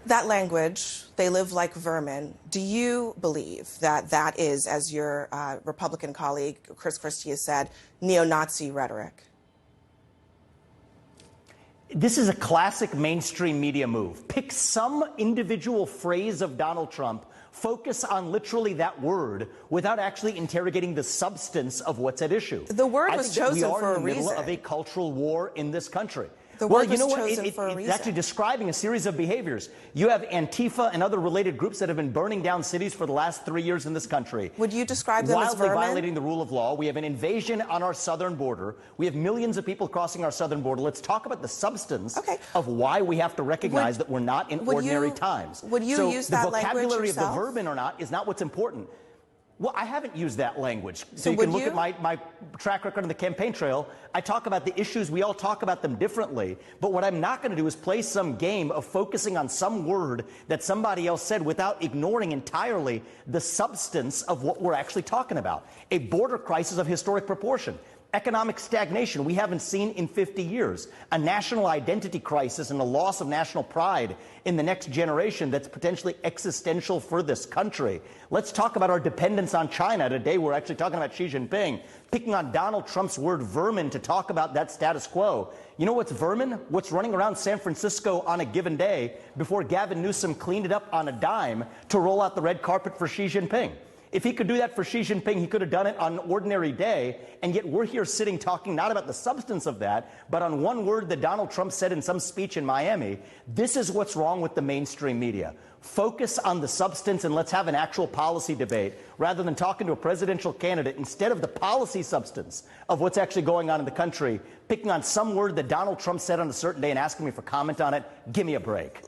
That language, they live like vermin. Do you believe that that is, as your Republican colleague Chris Christie has said, neo-Nazi rhetoric? This is a classic mainstream media move. Pick some individual phrase of Donald Trump, focus on literally that word without actually interrogating the substance of what's at issue. The word was chosen for a reason. We are in the middle of a cultural war in this country. The word was chosen for a reason. It's actually describing a series of behaviors. You have Antifa and other related groups that have been burning down cities for the last 3 years in this country. Would you describe them as vermin? Wildly violating the rule of law. We have an invasion on our southern border. We have millions of people crossing our southern border. Let's talk about the substance of why we have to recognize that we're not in ordinary times. Would you use that language yourself? The vocabulary of the vermin or not is not what's important. Well, I haven't used that language. So you can look at my track record on the campaign trail. I talk about the issues. We all talk about them differently. But what I'm not going to do is play some game of focusing on some word that somebody else said without ignoring entirely the substance of what we're actually talking about. A border crisis of historic proportion. Economic stagnation we haven't seen in 50 years. A national identity crisis and a loss of national pride in the next generation that's potentially existential for this country. Let's talk about our dependence on China. Today we're actually talking about Xi Jinping, picking on Donald Trump's word vermin to talk about that status quo. You know what's vermin? What's running around San Francisco on a given day before Gavin Newsom cleaned it up on a dime to roll out the red carpet for Xi Jinping. If he could do that for Xi Jinping, he could have done it on an ordinary day, and yet we're here sitting talking not about the substance of that, but on one word that Donald Trump said in some speech in Miami. This is what's wrong with the mainstream media. Focus on the substance and let's have an actual policy debate rather than talking to a presidential candidate instead of the policy substance of what's actually going on in the country, picking on some word that Donald Trump said on a certain day and asking me for comment on it. Give me a break.